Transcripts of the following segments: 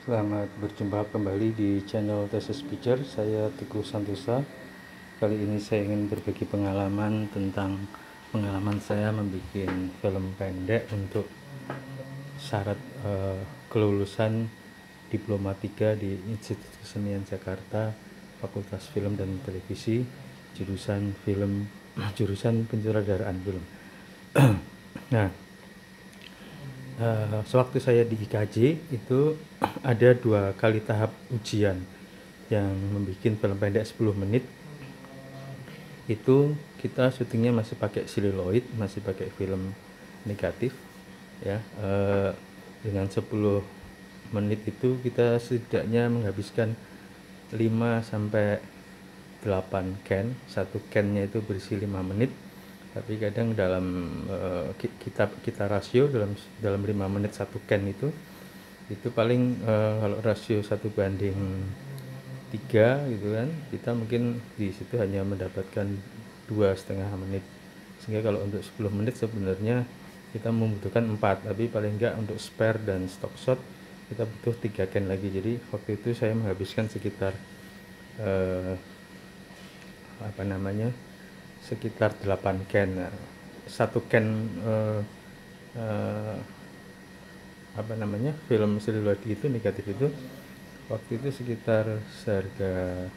Selamat berjumpa kembali di channel Thesis Picture. Saya Teguh Santosa. Kali ini saya ingin berbagi pengalaman tentang pengalaman saya membuat film pendek untuk syarat kelulusan Diploma 3 di Institut Kesenian Jakarta, Fakultas Film dan Televisi, jurusan penyutradaraan film. Nah, sewaktu saya di IKJ itu ada 2 kali tahap ujian yang membuat film pendek 10 menit. Itu kita syutingnya masih pakai siluloid, masih pakai film negatif ya. Dengan 10 menit itu kita setidaknya menghabiskan 5 sampai 8 can. Satu cannya itu berisi 5 menit, tapi kadang dalam kita rasio dalam 5 menit satu can itu paling kalau rasio 1:3 gitu kan, kita mungkin di situ hanya mendapatkan 2,5 menit, sehingga kalau untuk 10 menit sebenarnya kita membutuhkan 4, tapi paling enggak untuk spare dan stock shot kita butuh 3 can lagi. Jadi waktu itu saya menghabiskan sekitar sekitar 8 can. Nah, satu can film seluloid itu negatif itu waktu itu sekitar seharga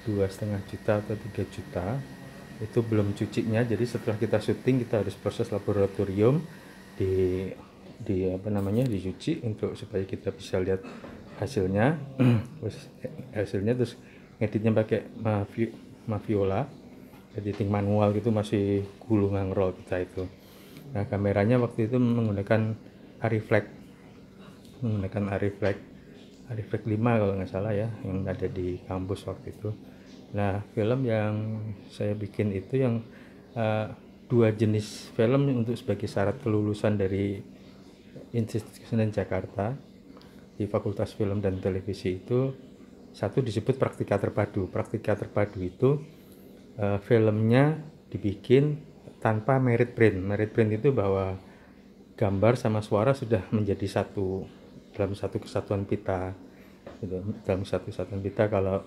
2,5 juta atau 3 juta. Itu belum cucinya, jadi setelah kita syuting kita harus proses laboratorium dicuci untuk supaya kita bisa lihat hasilnya. Terus ngeditnya pakai Maviola, editing manual gitu, masih gulungan roll kita itu. Nah, kameranya waktu itu menggunakan Arriflex 5 kalau nggak salah ya, yang ada di kampus waktu itu. Nah, film yang saya bikin itu yang 2 jenis film untuk sebagai syarat kelulusan dari Institut Kesenian Jakarta di Fakultas Film dan Televisi itu. Satu disebut praktika terpadu. Praktika terpadu itu filmnya dibikin tanpa merit print. Merit print itu bahwa gambar sama suara sudah menjadi satu dalam satu kesatuan pita gitu. Dalam satu kesatuan pita. Kalau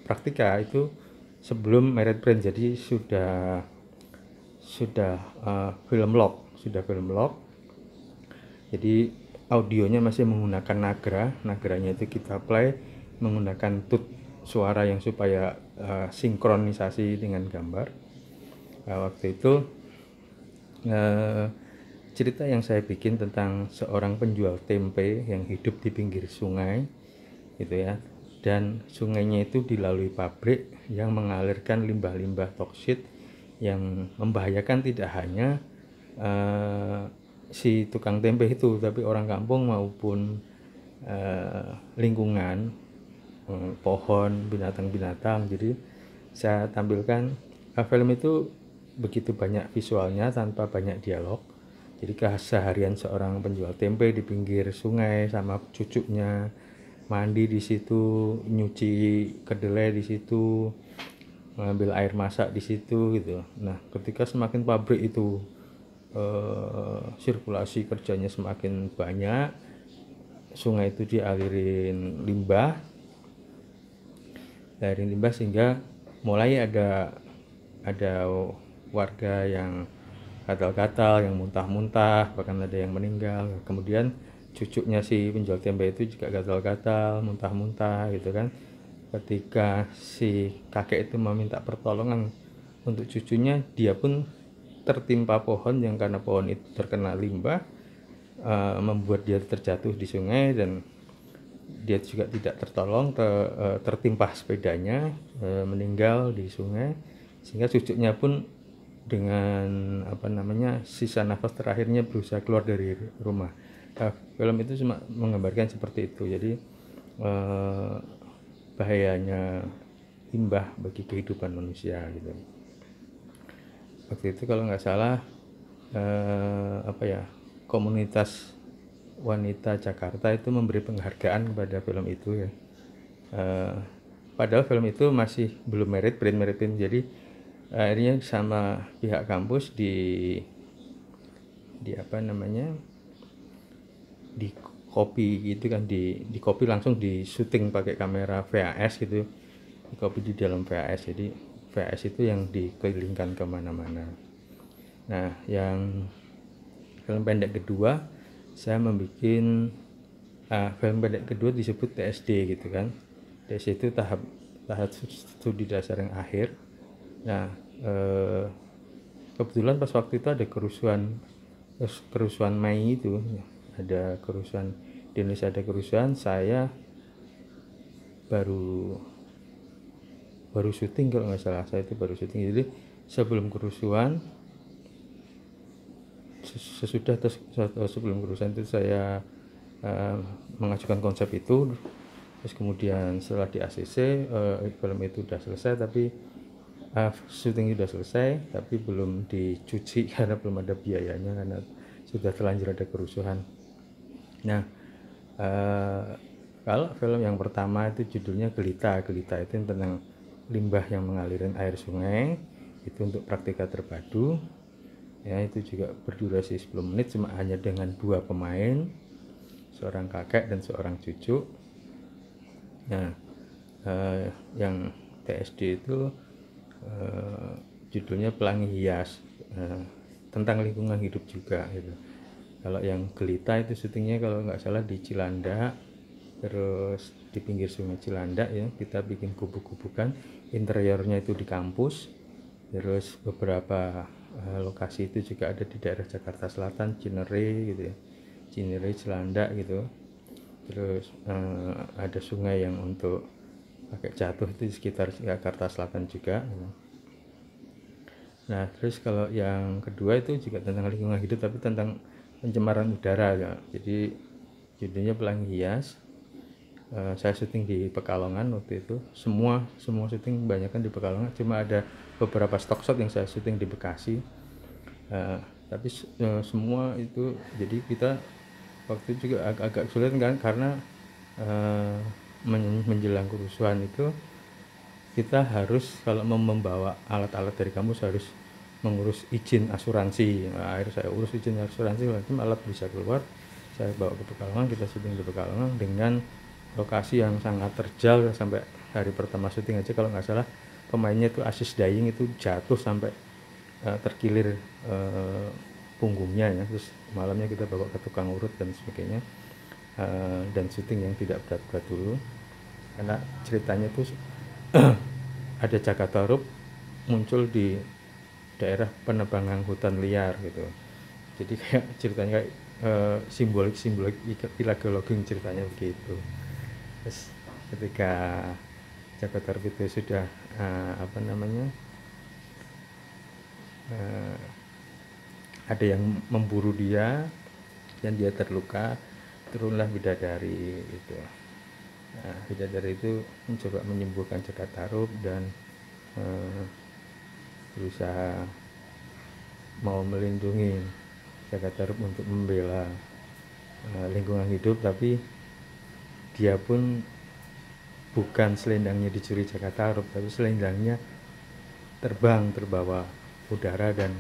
praktika itu sebelum merit print, jadi sudah film log. Jadi audionya masih menggunakan nagranya itu kita play menggunakan tut suara yang supaya sinkronisasi dengan gambar. Waktu itu cerita yang saya bikin tentang seorang penjual tempe yang hidup di pinggir sungai gitu ya, dan sungainya itu dilalui pabrik yang mengalirkan limbah-limbah toksit yang membahayakan tidak hanya si tukang tempe itu, tapi orang kampung maupun lingkungan, pohon, binatang-binatang. Jadi saya tampilkan film itu begitu banyak visualnya tanpa banyak dialog. Jadi keseharian seorang penjual tempe di pinggir sungai sama cucunya mandi di situ, nyuci kedelai di situ, mengambil air masak di situ gitu. Nah, ketika semakin pabrik itu sirkulasi kerjanya semakin banyak, sungai itu dialirin limbah sehingga mulai ada warga yang gatal-gatal, yang muntah-muntah, bahkan ada yang meninggal. Kemudian cucunya si penjual tempe itu juga gatal-gatal, muntah-muntah gitu kan. Ketika si kakek itu meminta pertolongan untuk cucunya, dia pun tertimpa pohon yang karena pohon itu terkena limbah membuat dia terjatuh di sungai, dan dia juga tidak tertolong, tertimpa sepedanya, meninggal di sungai. Sehingga cucunya pun dengan sisa nafas terakhirnya berusaha keluar dari rumah. Film itu cuma menggambarkan seperti itu. Jadi bahayanya limbah bagi kehidupan manusia gitu. Waktu itu kalau nggak salah komunitas wanita Jakarta itu memberi penghargaan kepada film itu ya. Padahal film itu masih belum merit print. Jadi akhirnya sama pihak kampus di copy gitu kan, di copy langsung di syuting pakai kamera VHS gitu, di copy di dalam VHS. Jadi VHS itu yang dikelilingkan kemana-mana. Nah, yang film pendek kedua saya membuat film pendek kedua disebut TSD gitu kan. TSD itu tahap studi dasar yang akhir. Nah, kebetulan pas waktu itu ada kerusuhan Mei itu, ada kerusuhan di Indonesia, ada kerusuhan. Saya baru syuting kalau nggak salah, saya itu baru syuting. Jadi sebelum kerusuhan, sesudah atau sebelum kerusuhan itu saya mengajukan konsep itu. Terus kemudian setelah di ACC film itu udah selesai, tapi syuting sudah selesai tapi belum dicuci karena belum ada biayanya, karena sudah terlanjur ada kerusuhan. Nah, kalau film yang pertama itu judulnya Gelita itu tentang limbah yang mengalirkan air sungai, itu untuk praktika terpadu ya. Itu juga berdurasi 10 menit, cuma hanya dengan 2 pemain, seorang kakek dan seorang cucu. Nah, yang TSD itu judulnya Pelangi Hias, tentang lingkungan hidup juga gitu. Kalau yang Gelita itu syutingnya kalau nggak salah di Cilandak, terus di pinggir sungai Cilandak ya, kita bikin gubuk-gubukan, interiornya itu di kampus. Terus beberapa lokasi itu juga ada di daerah Jakarta Selatan, Cinere gitu ya, Cinere, Cilandak gitu. Terus ada sungai yang untuk pakai jatuh itu di sekitar Jakarta Selatan juga. Nah, terus kalau yang kedua itu juga tentang lingkungan hidup tapi tentang pencemaran udara ya. Jadi judulnya Pelangi Hias. Saya syuting di Pekalongan waktu itu. Semua syuting kebanyakan di Pekalongan, cuma ada beberapa stock shot yang saya syuting di Bekasi. Tapi semua itu, jadi kita waktu itu juga agak sulit kan, karena menjelang kerusuhan itu kita harus, kalau membawa alat-alat dari kampus, harus mengurus izin asuransi. Nah, akhirnya saya urus izin asuransi, alat bisa keluar, saya bawa ke Pekalongan, kita syuting di Pekalongan dengan lokasi yang sangat terjal. Sampai hari pertama syuting aja kalau nggak salah pemainnya itu assist dying itu jatuh sampai terkilir punggungnya ya. Terus malamnya kita bawa ke tukang urut dan sebagainya. Dan syuting yang tidak berat-berat dulu, karena ceritanya itu ada Jakartarup muncul di daerah penebangan hutan liar gitu. Jadi kayak ceritanya kayak simbolik ilagologi ceritanya begitu. Terus ketika Jakartarup itu sudah ada yang memburu dia dan dia terluka, turunlah bidadari itu. Nah, bidadari itu mencoba menyembuhkan Jakartarup dan berusaha mau melindungi Jakartarup untuk membela lingkungan hidup, tapi dia pun bukan selendangnya dicuri Jakartarup, tapi selendangnya terbang terbawa udara dan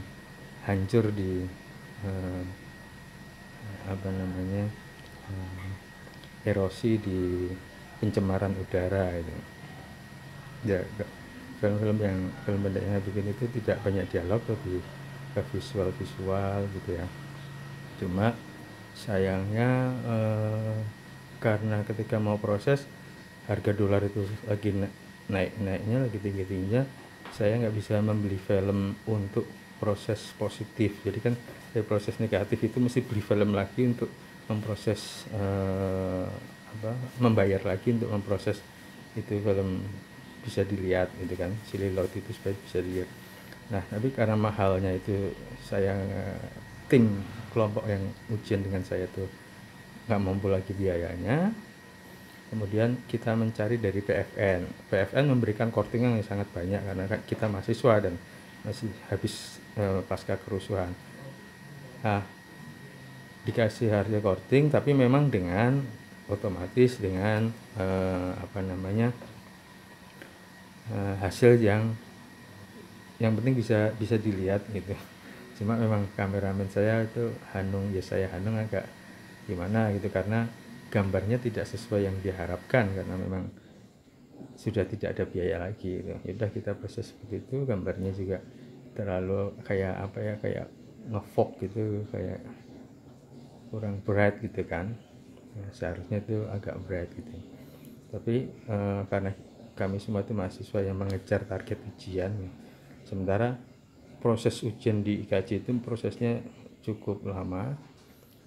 hancur di erosi di pencemaran udara itu. Ya, film pendek yang saya bikin itu tidak banyak dialog, lebih ke visual gitu ya. Cuma sayangnya karena ketika mau proses, harga dolar itu lagi naiknya, lagi tingginya, saya nggak bisa membeli film untuk proses positif. Jadi kan dari proses negatif itu mesti beli film lagi untuk memproses membayar lagi untuk memproses itu film bisa dilihat gitu kan, Sililot itu supaya bisa dilihat. Nah, tapi karena mahalnya itu, saya tim kelompok yang ujian dengan saya tuh nggak mampu lagi biayanya. Kemudian kita mencari dari PFN memberikan korting yang sangat banyak karena kita mahasiswa dan masih habis pasca kerusuhan. Nah, dikasih harga korting, tapi memang dengan otomatis dengan hasil yang penting bisa dilihat gitu. Cuma memang kameramen saya itu Yesaya Hanung agak gimana gitu, karena gambarnya tidak sesuai yang diharapkan karena memang sudah tidak ada biaya lagi gitu. Yaudah kita proses seperti itu, gambarnya juga terlalu kayak apa ya, kayak ngefog gitu, kayak kurang bright gitu kan. Nah, seharusnya itu agak bright gitu, tapi karena kami semua itu mahasiswa yang mengejar target ujian, sementara proses ujian di IKJ itu prosesnya cukup lama,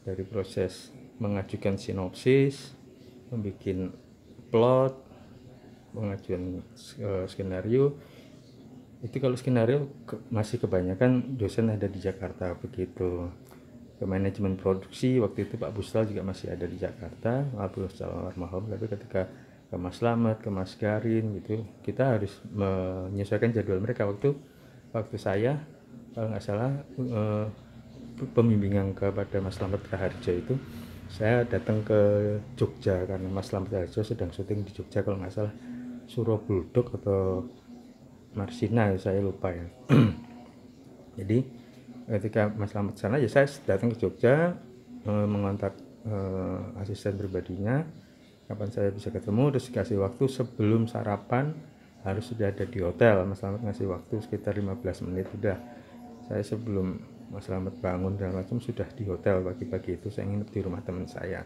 dari proses mengajukan sinopsis, membuat plot, pengajuan skenario. Itu kalau skenario masih kebanyakan dosen ada di Jakarta begitu. Ke manajemen produksi waktu itu Pak Bustal juga masih ada di Jakarta, Pak Bustal almarhum. Tapi ketika ke Mas Slamet, ke Mas Garin gitu, kita harus menyesuaikan jadwal mereka. Waktu saya kalau nggak salah pembimbingan kepada Mas Slamet Raharjo itu, saya datang ke Jogja karena Mas Slamet Raharjo sedang syuting di Jogja, kalau nggak salah Suro Bulldog atau Marsina, saya lupa ya. Jadi ketika Mas Slamet sana ya saya datang ke Jogja, mengontak asisten pribadinya kapan saya bisa ketemu, terus dikasih waktu sebelum sarapan harus sudah ada di hotel. Mas Slamet ngasih waktu sekitar 15 menit, udah saya sebelum Mas Slamet bangun dan macam sudah di hotel. Pagi-pagi itu saya nginep di rumah teman saya,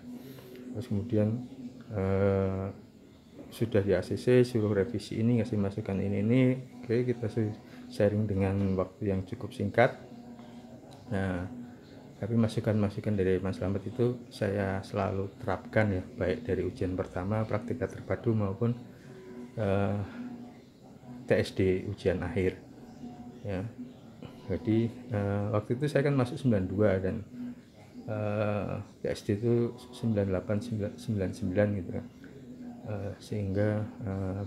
terus kemudian sudah di ACC suruh revisi ini, ngasih masukan ini. Oke, kita sharing dengan waktu yang cukup singkat. Nah, tapi masukan-masukan dari Mas Slamet itu saya selalu terapkan ya, baik dari ujian pertama, praktika terpadu maupun TSD ujian akhir ya. Jadi waktu itu saya kan masuk 92 dan TSD itu 98 99 gitu kan. Sehingga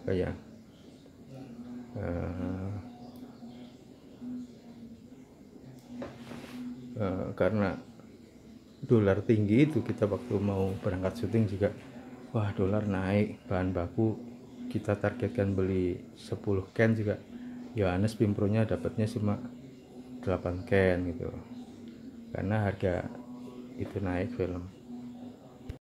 apa ya, karena dolar tinggi itu, kita waktu mau berangkat syuting juga wah dolar naik, bahan baku kita targetkan beli 10 can juga Yohanes Pimpronya dapatnya cuma 8 can gitu karena harga itu naik film.